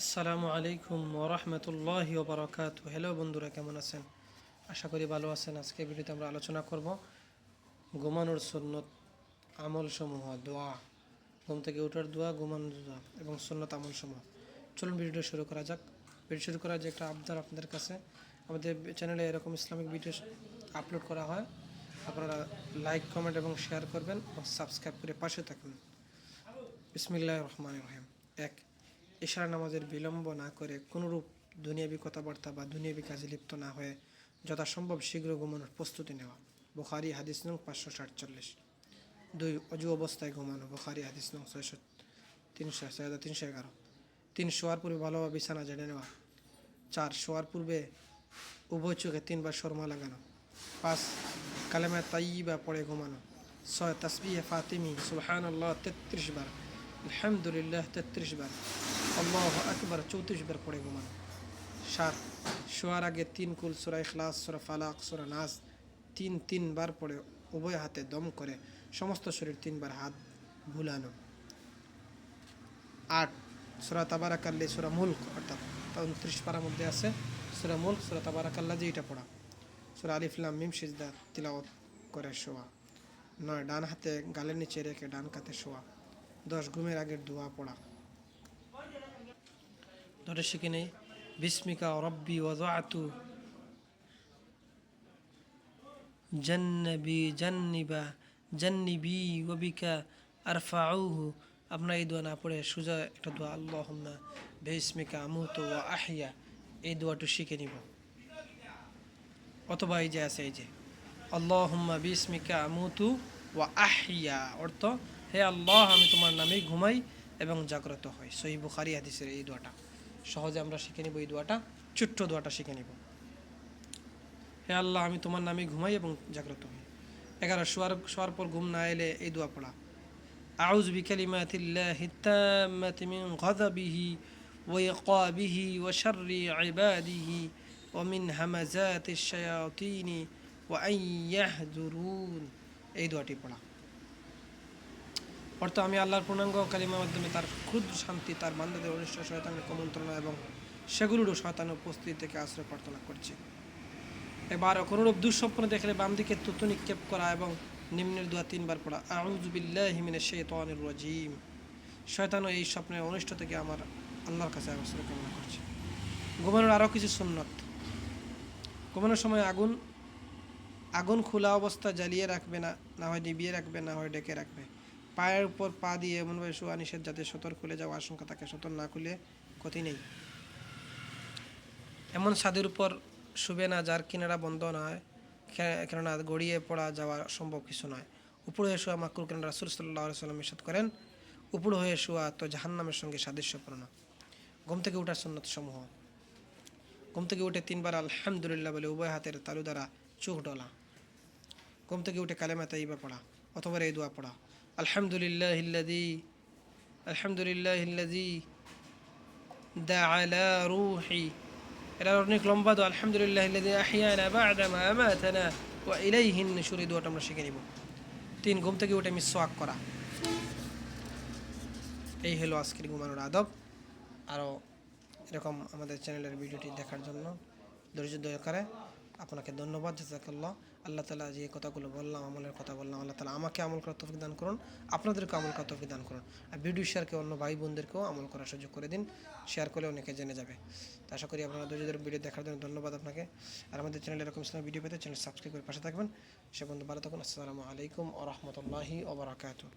আসসালামু আলাইকুম ওরহমতুল্লাহি ওবরাকাতু। হ্যালো বন্ধুরা, কেমন আছেন? আশা করি ভালো আছেন। আজকে ভিডিওতে আমরা আলোচনা করব ঘুমানোর সুন্নত আমলসমূহ, দোয়া, ঘুম থেকে ওঠার দোয়া, ঘুমানোর দোয়া এবং সুন্নত আমলসমূহ। চলুন ভিডিওটা শুরু করা যাক। ভিডিও শুরু করার যে একটা আবদার আপনাদের কাছে, আমাদের চ্যানেলে এরকম ইসলামিক ভিডিও আপলোড করা হয়। আপনারা লাইক, কমেন্ট এবং শেয়ার করবেন এবং সাবস্ক্রাইব করে পাশে থাকুন। বিসমিল্লাহির রহমানির রহিম। এক, ইশারা নামাজের বিলম্ব না করে কোনোরূপ দুনিয়াবি কথাবার্তা বা দুনিয়াবি কাজে লিপ্ত না হয়ে যথাসম্ভব শীঘ্র ঘুমানোর প্রস্তুতি নেওয়া। বুখারী হাদিস নং 547। দুই, অজু অবস্থায় ঘুমানো। বুখারী হাদিস নং 311। তিন, শোয়ার পূর্বে ভালোভাবে বিছানা ঝেড়ে নেওয়া। চার, শোয়ার পূর্বে উভয় চোখে 3বার শর্মা লাগানো। পাঁচ, কালেমা তাইয়্যিবা পড়ে ঘুমানো। ছয়, তাসবিহে ফাতিমি সুবহানাল্লাহ 33 বার, আলহামদুলিল্লাহ 33 বার, আল্লাহু আকবার 34 বার পড়ে ঘুমানো। সাত, শোয়ার আগে 3 কুল সূরা ইখলাস, সূরা ফালাক, সূরা নাস 3 বার পড়ে উভয় হাতে দম করে সমস্ত শরীর 3বার হাত ভুলানো। আট, সূরা তাবারাকাল্লাহ, সূরা মুলক, অর্থাৎ 29 পারার মধ্যে আছে সূরা মুলক, সূরা তাবারাকাল্লাহ যেটা পড়া। সূরা আলিফ লাম মিম সিজদা তিলাওয়াত করে শোয়া। 9, ডান হাতে গালের নিচে রেখে ডান কাতে শোয়া। 10, ঘুমের আগের দোয়া পড়া। ধরে শিখে নেই। বিস্মিকা রব্বি ওয়াজাতু জান্নিবি ওয়াবিকা আরফাউহু। আপনার এই দোয়া না পড়ে সোজা একটা দোয়া, আল্লাহুম্মা বিস্মিকা আমুতু ওয়া আহইয়া, এই দোয়াটা শিখে নিব। অথবা এই যে আছে, এই যে আল্লাহুম্মা বিস্মিকা আমুতু ওয়া আহইয়া, অর্থ হে আল্লাহ, আমি তোমার নামে ঘুমাই এবং জাগ্রত হই। সহিহ বুখারী হাদিসের এই দোয়াটা সহজে আমরা শিখে নিব। এই দোয়াটা, ছোট্ট দোয়াটা শিখে নিব। হে আল্লাহ, আমি তোমার নামে ঘুমাই এবং জাগ্রত হই। 11, শোয়ার পর ঘুম না এলে এই দোয়া পড়া। আউযু বিকালিমাতিল্লাহি তাম্মাতি মিন গাযাবিহি ওয়া ইকাবিহি ওয়া শাররি ইবাদিহি ওয়া মিন হামাযাতিশ শায়াতিনি ওয়া আন ইয়াহযুরুন, এই দোয়াটি পড়া। অর্থ, আমি আল্লাহর পূর্ণাঙ্গ কালিমার মাধ্যমে তার ক্ষুদ্র শান্তি, তার বান্দাদের অনিষ্ট শয়তানের কুমন্ত্রণা এবং সেগুলোরও শয়তানের উপস্থিতি থেকে আশ্রয় প্রার্থনা করছি। এবার কোনরূপ দুঃস্বপ্ন দেখলে বাম দিকে থুতু নিক্ষেপ করা এবং নিম্নের দোয়া 3বার পড়া। আউযু বিল্লাহি মিনাশ শাইতানির রাজিম, শয়তান এই স্বপ্নের অনিষ্ট থেকে আমার আল্লাহর কাছে আশ্রয় কামনা করছি। ঘুমানোর আরও কিছু সুন্নত। ঘুমানোর সময় আগুন খোলা অবস্থা জ্বালিয়ে রাখবে না, না হয় নিভিয়ে রাখবে, না হয় ডেকে রাখবে। পায়ের উপর পা দিয়ে এমনভাবে শোয়া নিষেধ যাতে সতর খুলে যাওয়া আশঙ্কা থাকে। সতর না খুলে ক্ষতি নেই। এমন ছাদের উপর শুবে না যার কিনারা বন্ধ নয়, কেননা গড়িয়ে পড়া যাওয়া সম্ভব কিছু নয়। উপর হয়ে শোয়া মাকরুহ, কেন রাসূল সাল্লাল্লাহু আলাইহি ওয়াসাল্লাম ইরশাদ করেন, উপর হয়ে শোয়া তো জাহান্নামের সঙ্গে সাদৃশ্যপূর্ণ। ঘুম থেকে ওঠার সুন্নত সমূহ। ঘুম থেকে উঠে 3বার আলহামদুলিল্লাহ বলে উভয় হাতের তালু দ্বারা চোখ ডলা। ঘুম থেকে উঠে কালেমা তাইয়্যিবা পড়া অথবা এই দোয়া পড়া। আলহামদুলিল্লাহিল্লাযী দাআলা রূহি, এটা অনেক লম্বা দোয়া। আলহামদুলিল্লাহিল্লাযী আহইয়ানা বা'দা মা আমাতানা ওয়া ইলাইহিন নুশুর, এই দোয়াটা আমরা শিখে নিব। 3, ঘুম থেকে উঠে মিসওয়াক করা। এই হলো আজকের ঘুমানোর আদব। আরও এরকম আমাদের চ্যানেলের ভিডিওটি দেখার জন্য ধৈর্য দরকারে আপনাকে ধন্যবাদ। জাযাকাল্লাহ। আল্লাহ তাআলা যে কথাগুলো বললাম, আমলের কথা বললাম, আল্লাহ তাআলা আমাকে আমল করার তৌফিক দান করুন, আপনাদেরকে আমল করার তৌফিক দান করুন। আর ভিডিও শেয়ারকে অন্য ভাই বোনদেরকেও আমল করার সুযোগ করে দিন। শেয়ার করলে অনেকে জেনে যাবে। তো আশা করি আপনারা ধৈর্য ধরে ভিডিও দেখার জন্য ধন্যবাদ আপনাকে। আর আমাদের চ্যানেলে এরকম ইসলামিক ভিডিও পেতে চ্যানেল সাবস্ক্রাইব করে পাশে থাকবেন। সে বন্ধু ভালো থাকুন। আসসালামু আলাইকুম ওয়া রাহমাতুল্লাহি ওয়া বারাকাতুহু।